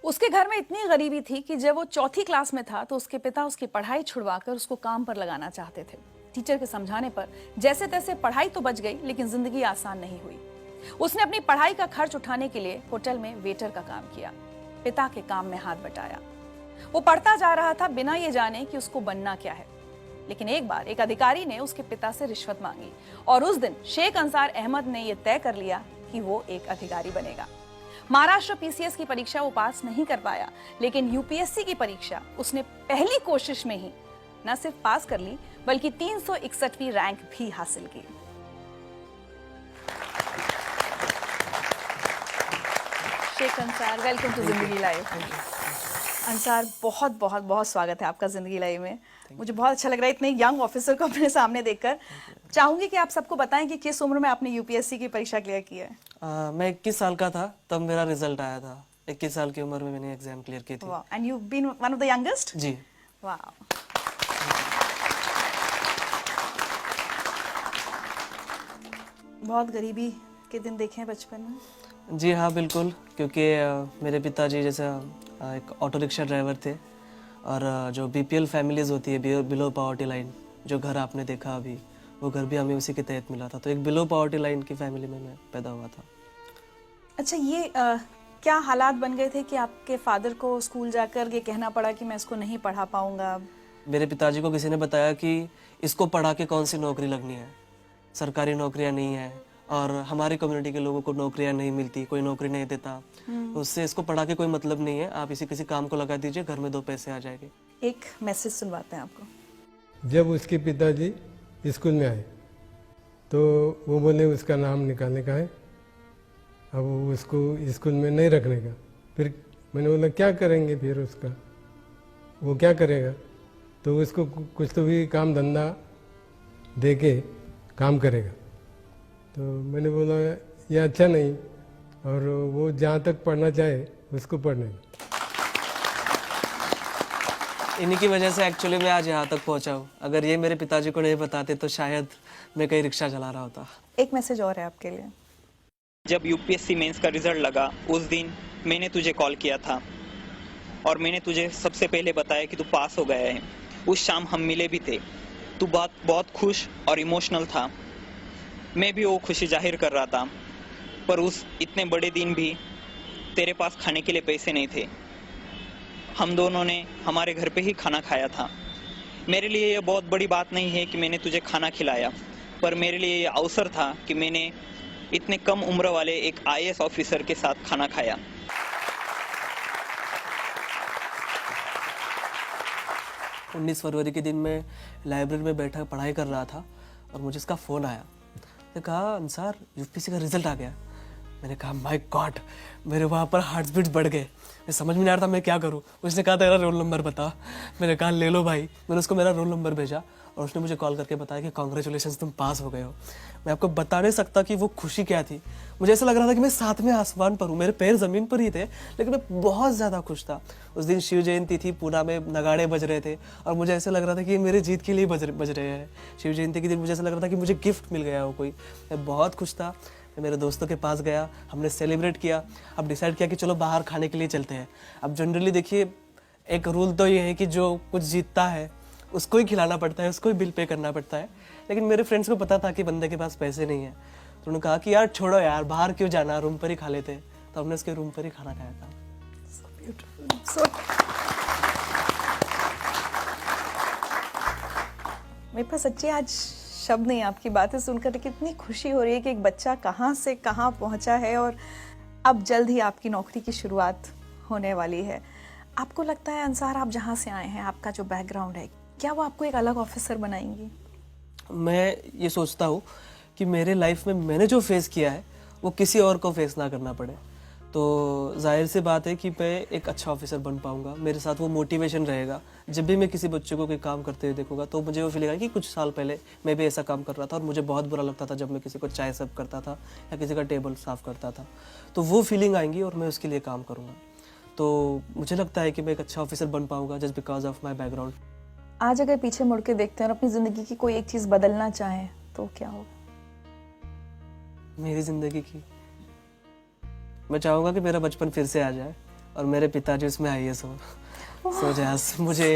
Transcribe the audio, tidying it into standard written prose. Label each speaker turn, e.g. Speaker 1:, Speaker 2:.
Speaker 1: उसके घर में इतनी गरीबी थी कि जब वो चौथी क्लास में था तो उसके पिता उसकी पढ़ाई छुड़वाकर उसको काम पर लगाना चाहते थे। टीचर के समझाने पर जैसे तैसे पढ़ाई तो बच गई, लेकिन जिंदगी आसान नहीं हुई। उसने अपनी पढ़ाई का खर्च उठाने के लिए होटल में वेटर का काम किया, पिता के काम में हाथ बटाया। वो पढ़ता जा रहा था बिना ये जाने कि उसको बनना क्या है। लेकिन एक बार एक अधिकारी ने उसके पिता से रिश्वत मांगी और उस दिन शेख अंसार अहमद ने यह तय कर लिया कि वो एक अधिकारी बनेगा। महाराष्ट्र पीसीएस की परीक्षा वो पास नहीं कर पाया, लेकिन यूपीएससी की परीक्षा उसने पहली कोशिश में ही न सिर्फ पास कर ली, बल्कि 361वीं रैंक भी हासिल की। शेख अंसार, वेलकम टू जिंदगी लाइव। अंसार, बहुत बहुत बहुत स्वागत है आपका जिंदगी लाइव में। मुझे बहुत अच्छा लग रहा है इतने यंग ऑफिसर को अपने सामने देखकर। चाहूंगी कि आप सबको बताएं कि किस उम्र में आपने यूपीएससी की परीक्षा क्लियर की है।
Speaker 2: मैं 21 साल का था तब मेरा रिजल्ट आया था। 21 साल की उम्र में मैंने एग्जाम क्लियर की थी।
Speaker 1: And you been one of the youngest?
Speaker 2: जी।
Speaker 1: वाह। बहुत गरीबी के दिन देखे हैं बचपन में?
Speaker 2: जी हाँ, बिल्कुल, क्योंकि मेरे पिताजी जैसे एक ऑटो रिक्शा ड्राइवर थे और जो बीपीएल फैमिलीज होती है, बिलो पॉवर्टी लाइन, जो घर आपने देखा अभी, वो घर भी हमें उसी के तहत मिला था। तो एक बिलो पॉवर्टी लाइन की फैमिली में मैं पैदा हुआ था।
Speaker 1: अच्छा, ये क्या हालात बन गए थे कि आपके फादर को स्कूल जाकर ये कहना पड़ा कि मैं इसको नहीं पढ़ा पाऊंगा?
Speaker 2: मेरे पिताजी को किसी ने बताया कि इसको पढ़ा के कौन सी नौकरी लगनी है, सरकारी नौकरियां नहीं है और हमारी कम्युनिटी के लोगों को नौकरियां नहीं मिलती, कोई नौकरी नहीं देता, तो उससे इसको पढ़ा के कोई मतलब नहीं है, आप इसी किसी काम को लगा दीजिए, घर में 2 पैसे आ जाएंगे।
Speaker 1: एक मैसेज सुनवाते हैं आपको।
Speaker 3: जब उसके पिताजी स्कूल में आए तो वो बोले उसका नाम निकालने का है, अब उसको स्कूल में नहीं रखने का। फिर मैंने बोला क्या करेंगे फिर उसका, वो क्या करेगा? तो उसको कुछ तो भी काम धंधा दे के काम करेगा। तो मैंने बोला ये अच्छा नहीं, और वो जहाँ तक पढ़ना चाहे उसको पढ़ने दो।
Speaker 2: इन्हीं की वजह से एक्चुअली मैं आज यहाँ तक पहुँचा हूँ। अगर ये मेरे पिताजी को नहीं बताते तो शायद मैं कहीं रिक्शा चला रहा होता।
Speaker 1: एक मैसेज और है आपके लिए।
Speaker 4: जब यूपीएससी मेंस का रिजल्ट लगा उस दिन मैंने तुझे कॉल किया था और मैंने तुझे सबसे पहले बताया कि तू पास हो गया है। उस शाम हम मिले भी थे। तू बहुत खुश और इमोशनल था। मैं भी वो खुशी जाहिर कर रहा था, पर उस इतने बड़े दिन भी तेरे पास खाने के लिए पैसे नहीं थे। हम दोनों ने हमारे घर पे ही खाना खाया था। मेरे लिए ये बहुत बड़ी बात नहीं है कि मैंने तुझे खाना खिलाया, पर मेरे लिए ये अवसर था कि मैंने इतने कम उम्र वाले एक आईएएस ऑफिसर के साथ खाना खाया।
Speaker 2: उन्नीस फरवरी के दिन मैं लाइब्रेरी में बैठा पढ़ाई कर रहा था और मुझे इसका फ़ोन आया। ने कहा अंसार, यूपीएससी का रिजल्ट आ गया। मैंने कहा माय गॉड, मेरे वहाँ पर हार्ट बीट्स बढ़ गए। मैं समझ में नहीं आ रहा था मैं क्या करूँ। उसने कहा तेरा रोल नंबर बता। मैंने कहा ले लो भाई। मैंने उसको मेरा रोल नंबर भेजा और उसने मुझे कॉल करके बताया कि कॉन्ग्रेचुलेशंस, तुम पास हो गए हो। मैं आपको बता नहीं सकता कि वो खुशी क्या थी। मुझे ऐसा लग रहा था कि मैं 7वें आसमान पर हूँ, मेरे पैर ज़मीन पर ही थे, लेकिन मैं बहुत ज़्यादा खुश था। उस दिन शिव जयंती थी, पूना में नगाड़े बज रहे थे और मुझे ऐसा लग रहा था कि ये मेरे जीत के लिए बज रहे हैं। शिव जयंती के दिन मुझे ऐसा लग रहा था कि मुझे गिफ्ट मिल गया हो कोई। मैं बहुत खुश था। मैं मेरे दोस्तों के पास गया, हमने सेलिब्रेट किया। अब डिसाइड किया कि चलो बाहर खाने के लिए चलते हैं। अब जनरली देखिए, एक रूल तो ये है कि जो कुछ जीतता है उसको ही खिलाना पड़ता है, उसको ही बिल पे करना पड़ता है। लेकिन मेरे फ्रेंड्स को पता था कि बंदे के पास पैसे नहीं है, तो उन्होंने कहा कि यार छोड़ो यार, बाहर क्यों जाना, रूम पर ही खा लेते। तो हमने उसके रूम पर ही खाना खाया था।
Speaker 1: मेरे पास सच्ची आज शब्द नहीं आपकी बातें सुनकर, कितनी खुशी हो रही है कि एक बच्चा कहाँ से कहाँ पहुँचा है और अब जल्द ही आपकी नौकरी की शुरुआत होने वाली है। आपको लगता है अंसार, आप जहाँ से आए हैं, आपका जो बैकग्राउंड है, क्या वो आपको एक अलग ऑफिसर बनाएंगी?
Speaker 2: मैं ये सोचता हूँ कि मेरे लाइफ में मैंने जो फेस किया है वो किसी और को फेस ना करना पड़े। तो जाहिर सी बात है कि मैं एक अच्छा ऑफिसर बन पाऊंगा। मेरे साथ वो मोटिवेशन रहेगा। जब भी मैं किसी बच्चे को कोई काम करते हुए देखूंगा तो मुझे वो फीलिंग आएगा कि कुछ साल पहले मैं भी ऐसा काम कर रहा था और मुझे बहुत बुरा लगता था जब मैं किसी को चाय सर्व करता था या किसी का टेबल साफ करता था। तो वो फीलिंग आएंगी और मैं उसके लिए काम करूँगा। तो मुझे लगता है कि मैं एक अच्छा ऑफिसर बन पाऊंगा just because of my background.
Speaker 1: आज अगर पीछे मुड़ के देखते हैं और अपनी जिंदगी की कोई एक चीज बदलना चाहें तो क्या होगा?
Speaker 2: मेरी जिंदगी की मैं चाहूँगा कि मेरा बचपन फिर से आ जाए और मेरे पिताजी उसमें IAS हो। सो जस्ट मुझे